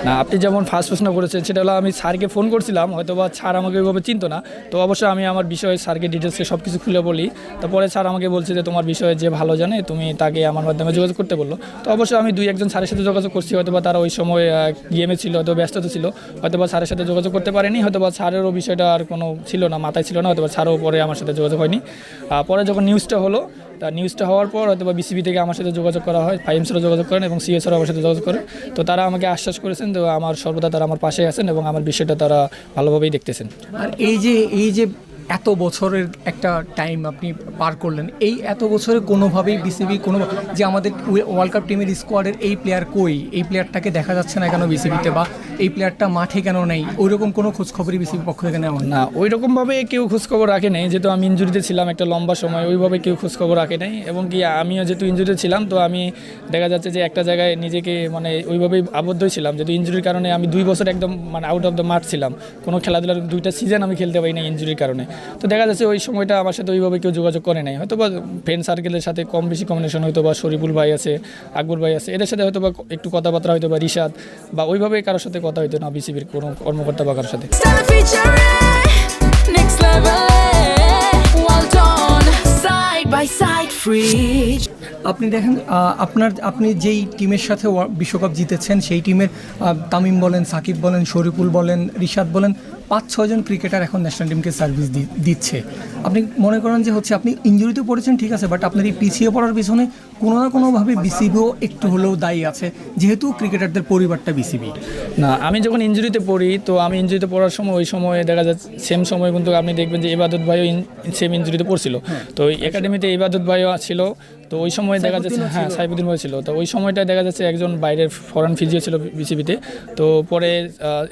না, আপনি যেমন ফার্স্ট প্রশ্ন করেছেন সেটা হলো আমি স্যারকে ফোন করছিলাম, হয়তো বা স্যার আমাকে ওইভাবে চিনতো না। তো অবশ্যই আমি আমার বিষয়ে স্যারকে ডিটেলসে সব কিছু খুলে বলি। তারপরে স্যার আমাকে বলছে যে তোমার বিষয়ে যে ভালো জানে তুমি তাকে আমার মাধ্যমে যোগাযোগ করতে বললো। তো অবশ্যই আমি 2-1 স্যারের সাথে যোগাযোগ করছি, হয়তো বা তারা ওই সময় গেমে ছিল, হয়তো ব্যস্ততা ছিল, হয়তো বা স্যারের সাথে যোগাযোগ করতে পারেনি, হয়তো বা স্যারেরও বিষয়টা আর কোনো ছিল না, মাথায় ছিল না, হয়তো বা স্যারও পরে আমার সাথে যোগাযোগ হয়নি। পরে যখন নিউজটা হলো, তা নিউজটা হওয়ার পর হয়তো বা বিসিবি থেকে আমার সাথে যোগাযোগ করা হয়, ফাইমসেরও যোগাযোগ করেন এবং সিএসও আমার সাথে যোগাযোগ করেন। তো তারা আমাকে আশ্বাস করেছেন, তো আমার সর্বদা তারা আমার পাশে আছেন এবং আমার বিষয়টা তারা ভালোভাবেই দেখতেছেন। আর এই যে এত বছরের একটা টাইম আপনি পার করলেন, এই এত বছরে কোনোভাবেই বিসিবি যে আমাদের ওয়ার্ল্ড কাপ টিমের স্কোয়াডের এই প্লেয়ার কই, এই প্লেয়ারটাকে দেখা যাচ্ছে না কেন বিসিবিতে, বা এই প্লেয়ারটা মাঠে কেন নেই, ওই রকম কোনো খোঁজখবরই বিসিবি পক্ষ থেকে নেওয়া না, ওই রকমভাবে কেউ খোঁজখবর রাখে নাই, যেহেতু আমি ইনজুরিতে ছিলাম একটা লম্বা সময়, ওইভাবে কেউ খোঁজখবর রাখে নাই। এবং কি আমিও যেহেতু ইনজুরিতে ছিলাম, তো আমি দেখা যাচ্ছে যে একটা জায়গায় নিজেকে মানে ওইভাবেই আবদ্ধই ছিলাম, যেহেতু ইনজুরির কারণে আমি 2 বছর একদম মানে আউট অফ দ্য মাঠ ছিলাম, কোনো খেলাধুলার 2টা সিজন আমি খেলতে পারি না ইনজুরির কারণে। তো দেখা যাচ্ছে ওই সময়টা আমার সাথে ওইভাবে কেউ যোগাযোগ করে নাই, হয়তো বা ফ্রেন্ড সার্কেলের সাথে কম বেশি কম্বিনেশন, হয়তো বা শরীফুল ভাই আছে, আকবর ভাই আছে, এদের সাথে হয়তো বা একটু কথাবার্তা, হয়তো বা রিশাদ বা ওইভাবে কারোর সাথে কথা হইতো না বিসিবির কোনো কর্মকর্তা বা কারোর সাথে। আপনি দেখেন, আপনি যেই টিমের সাথে বিশ্বকাপ জিতেছেন সেই টিমের তামিম বলেন, সাকিব বলেন, শরীফুল বলেন, রিশাদ বলেন, 5-6 জন ক্রিকেটার এখন ন্যাশনাল টিমকে সার্ভিস দিচ্ছে। আপনি মনে করেন যে হচ্ছে আপনি ইনজুরিতে পড়েছেন, ঠিক আছে, বাট আপনার এই পিছিয়ে পড়ার পিছনে কোনো না কোনোভাবে বিসিবিও একটু হলেও দায়ী আছে, যেহেতু ক্রিকেটারদের পরিবারটা বিসিবি। না, আমি যখন ইনজুরিতে পড়ি, তো আমি ইনজুরিতে পড়ার সময় ওই সময় দেখা যাচ্ছে সেম সময় কিন্তু আপনি দেখবেন যে ইবাদত ভাইও সেম ইনজুরিতে পড়ছিল। তো একাডেমিতে ইবাদত ভাইও ছিল। তো ওই সময় দেখা যাচ্ছে, হ্যাঁ, সাইফুদ্দিন ভাই ছিল। তো ওই সময়টা দেখা যাচ্ছে একজন বাইরের ফরেন ফিজিও ছিল বিসিবিতে। তো পরে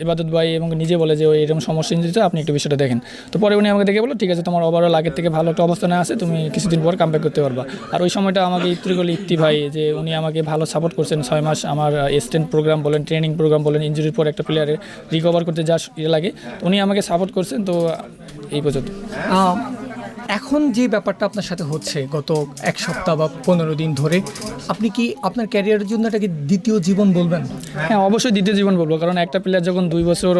ইবাদত ভাই এবং নিজে বলে যে ওই এরকম সমস্যা ইনজুরিতে আপনি একটু বিষয়টা দেখেন। তো পরে উনি আমাকে দেখে বলো, ঠিক আছে, তোমার ওভারঅল আগের থেকে ভালো একটা অবস্থানে আছে, তুমি কিছুদিন পর কামব্যাক করতে পারবা। আর ওই সময়টা আমাকে ইফতি ভাই, যে উনি আমাকে ভালো সাপোর্ট করছেন 6 মাস, আমার এক্সটেন্ড প্রোগ্রাম বলেন, ট্রেনিং প্রোগ্রাম বলেন, ইনজুরির পর একটা প্লেয়ারের রিকভার করতে যা লাগে, তো উনি আমাকে সাপোর্ট করছেন। তো এই পর্যন্ত। এখন যে ব্যাপারটা আপনার সাথে হচ্ছে গত 1 সপ্তাহ বা 15 দিন ধরে, আপনি কি আপনার ক্যারিয়ারের জন্য এটাকে দ্বিতীয় জীবন বলবেন? হ্যাঁ, অবশ্যই দ্বিতীয় জীবন বলবো, কারণ একটা প্লেয়ার যখন 2 বছর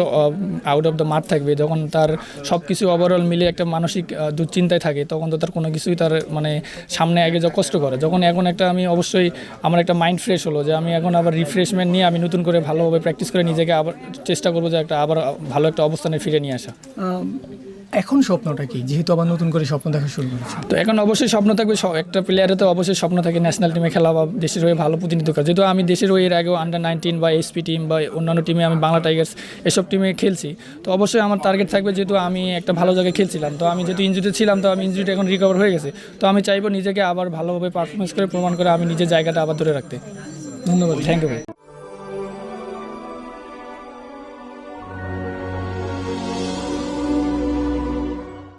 আউট অফ দ্য মাঠ থাকবে, যখন তার সব কিছু ওভারঅল মিলে একটা মানসিক দুশ্চিন্তায় থাকে, তখন তো তার কোনো কিছুই তার মানে সামনে আগে যা কষ্ট করে। যখন এখন একটা আমি অবশ্যই আমার একটা মাইন্ড ফ্রেশ হলো, যে আমি এখন আবার রিফ্রেশমেন্ট নিয়ে আমি নতুন করে ভালোভাবে প্র্যাকটিস করে নিজেকে আবার চেষ্টা করবো যে আবার ভালো একটা অবস্থানে ফিরে নিয়ে আসা। এখন স্বপ্নটা কি, যেহেতু আবার নতুন করে স্বপ্ন দেখা শুরু করেছে? তো এখন অবশ্যই স্বপ্ন থাকবে, একটা প্লেয়ারের তো অবশ্যই স্বপ্ন থাকে ন্যাশনাল টিমে খেলা বা দেশের হয়ে ভালো প্রতিনিধিত্ব করা। যেহেতু আমি দেশের হয়ে এর আগেও আন্ডার-19 বা এসপি টিম বা অন্যান্য টিমে, আমি বাংলা টাইগার্স এসব টিমে খেলছি। তো অবশ্যই আমার টার্গেট থাকবে, যেহেতু আমি একটা ভালো জায়গায় খেলছিলাম, তো আমি যেহেতু ইনজুরিতে ছিলাম, তো আমি ইনজুরিটা এখন রিকভার হয়ে গেছে, তো আমি চাইবো নিজেকে আবার ভালোভাবে পারফরমেন্স করে প্রমাণ করে আমি নিজের জায়গাটা আবার ধরে রাখতে। ধন্যবাদ, থ্যাংক ইউ ভাই।